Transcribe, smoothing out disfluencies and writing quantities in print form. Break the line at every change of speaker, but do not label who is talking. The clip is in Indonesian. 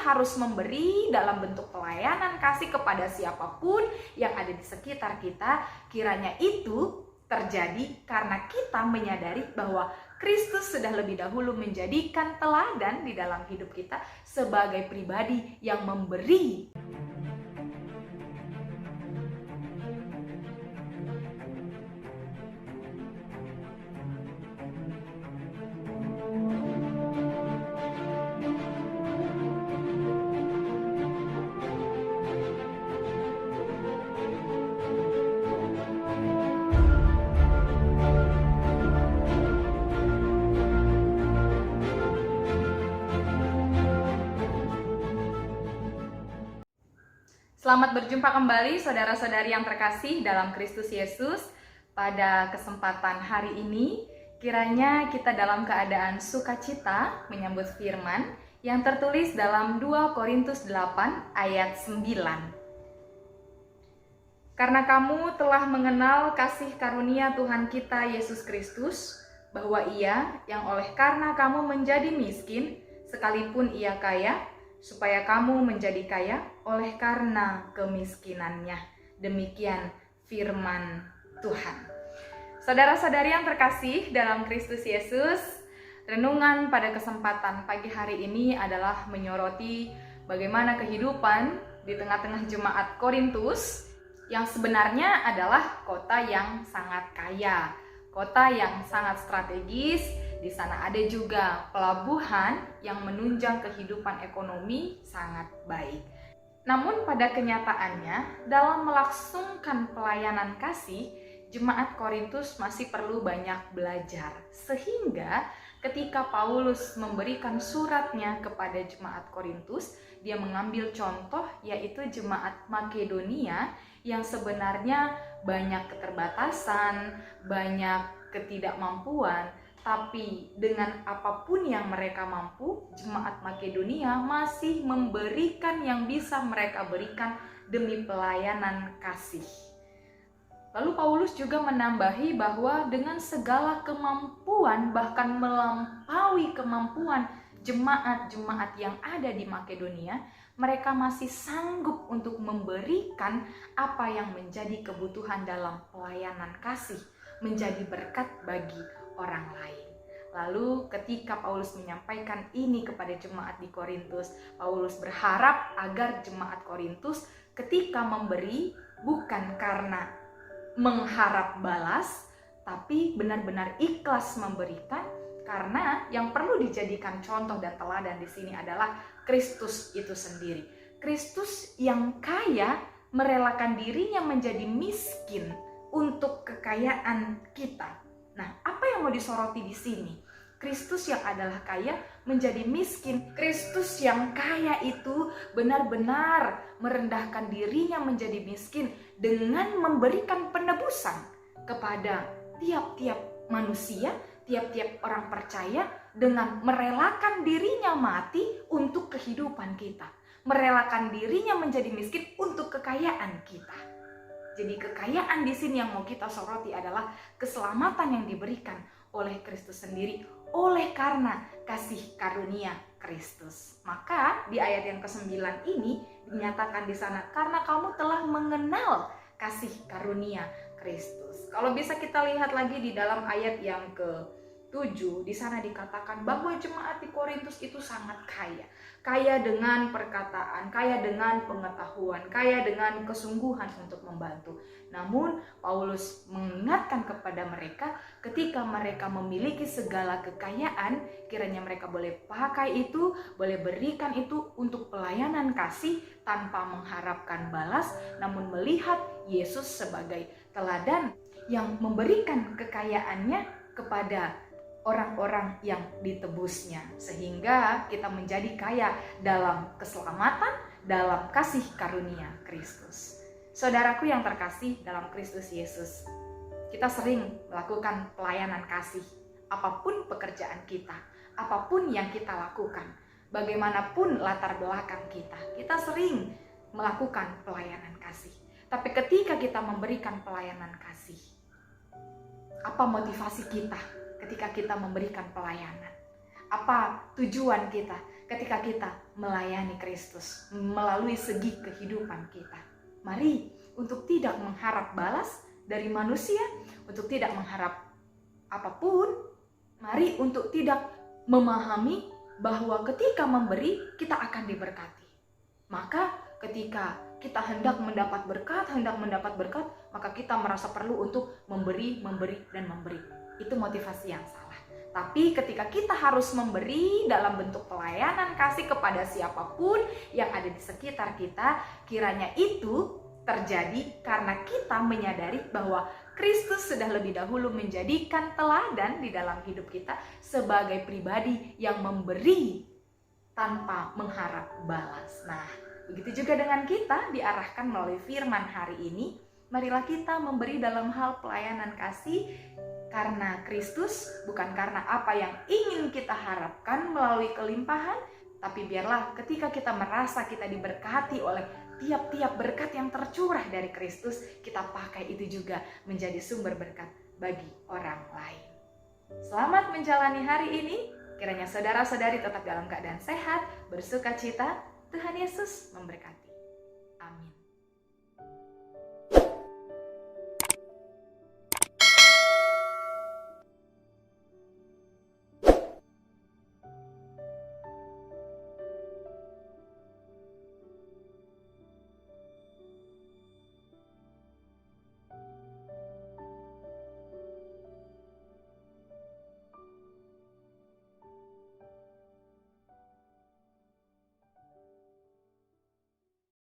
harus memberi dalam bentuk pelayanan kasih kepada siapapun yang ada di sekitar kita, kiranya itu terjadi karena kita menyadari bahwa Kristus sudah lebih dahulu menjadikan teladan di dalam hidup kita sebagai pribadi yang memberi. Selamat berjumpa kembali saudara-saudari yang terkasih dalam Kristus Yesus. Pada kesempatan hari ini, kiranya kita dalam keadaan sukacita menyambut firman yang tertulis dalam 2 Korintus 8 ayat 9. Karena kamu telah mengenal kasih karunia Tuhan kita Yesus Kristus, bahwa Ia yang oleh karena kamu menjadi miskin, sekalipun Ia kaya, supaya kamu menjadi kaya oleh karena kemiskinannya. Demikian firman Tuhan. Saudara-saudari yang terkasih dalam Kristus Yesus, renungan pada kesempatan pagi hari ini adalah menyoroti bagaimana kehidupan di tengah-tengah jemaat Korintus yang sebenarnya adalah kota yang sangat kaya, kota yang sangat strategis. Di sana ada juga pelabuhan yang menunjang kehidupan ekonomi sangat baik. Namun pada kenyataannya, dalam melangsungkan pelayanan kasih, jemaat Korintus masih perlu banyak belajar. Sehingga ketika Paulus memberikan suratnya kepada jemaat Korintus, dia mengambil contoh yaitu jemaat Makedonia yang sebenarnya banyak keterbatasan, banyak ketidakmampuan, tapi dengan apapun yang mereka mampu, jemaat Makedonia masih memberikan yang bisa mereka berikan demi pelayanan kasih. Lalu Paulus juga menambahi bahwa dengan segala kemampuan, bahkan melampaui kemampuan jemaat-jemaat yang ada di Makedonia, mereka masih sanggup untuk memberikan apa yang menjadi kebutuhan dalam pelayanan kasih, menjadi berkat bagi orang lain. Lalu ketika Paulus menyampaikan ini kepada jemaat di Korintus, Paulus berharap agar jemaat Korintus ketika memberi bukan karena mengharap balas, tapi benar-benar ikhlas memberikan, karena yang perlu dijadikan contoh dan teladan di sini adalah Kristus itu sendiri. Kristus yang kaya merelakan dirinya menjadi miskin untuk kekayaan kita. Nah, apa yang mau disoroti di sini? Kristus yang adalah kaya menjadi miskin. Kristus yang kaya itu benar-benar merendahkan dirinya menjadi miskin dengan memberikan penebusan kepada tiap-tiap manusia, tiap-tiap orang percaya, dengan merelakan dirinya mati untuk kehidupan kita. Merelakan dirinya menjadi miskin untuk kekayaan kita. Jadi kekayaan di sini yang mau kita soroti adalah keselamatan yang diberikan oleh Kristus sendiri oleh karena kasih karunia Kristus. Maka di ayat yang ke-9 ini dinyatakan di sana, karena kamu telah mengenal kasih karunia Kristus. Kalau bisa kita lihat lagi di dalam ayat yang ke-7, di sana dikatakan bahwa jemaat di Korintus itu sangat kaya. Kaya dengan perkataan, kaya dengan pengetahuan, kaya dengan kesungguhan untuk membantu. Namun Paulus mengingatkan kepada mereka, ketika mereka memiliki segala kekayaan, kiranya mereka boleh pakai itu, boleh berikan itu untuk pelayanan kasih tanpa mengharapkan balas, namun melihat Yesus sebagai teladan yang memberikan kekayaannya kepada orang-orang yang ditebusnya, sehingga kita menjadi kaya dalam keselamatan, dalam kasih karunia Kristus. Saudaraku yang terkasih dalam Kristus Yesus, kita sering melakukan pelayanan kasih, apapun pekerjaan kita, apapun yang kita lakukan, bagaimanapun latar belakang kita sering melakukan pelayanan kasih. Tapi ketika kita memberikan pelayanan kasih, apa motivasi kita ketika kita memberikan pelayanan? Apa tujuan kita ketika kita melayani Kristus melalui segi kehidupan kita. Mari untuk tidak mengharap balas dari manusia, untuk tidak mengharap apapun, mari untuk tidak memahami bahwa ketika memberi kita akan diberkati. Maka ketika kita hendak mendapat berkat, maka kita merasa perlu untuk memberi, dan memberi. Itu motivasi yang salah. Tapi ketika kita harus memberi dalam bentuk pelayanan kasih kepada siapapun yang ada di sekitar kita, kiranya itu terjadi karena kita menyadari bahwa Kristus sudah lebih dahulu menjadikan teladan di dalam hidup kita sebagai pribadi yang memberi tanpa mengharap balas. Nah, begitu juga dengan kita diarahkan melalui firman hari ini. Marilah kita memberi dalam hal pelayanan kasih karena Kristus, bukan karena apa yang ingin kita harapkan melalui kelimpahan, tapi biarlah ketika kita merasa kita diberkati oleh tiap-tiap berkat yang tercurah dari Kristus, kita pakai itu juga menjadi sumber berkat bagi orang lain. Selamat menjalani hari ini. Kiranya saudara-saudari tetap dalam keadaan sehat, bersuka cita. Tuhan Yesus memberkati.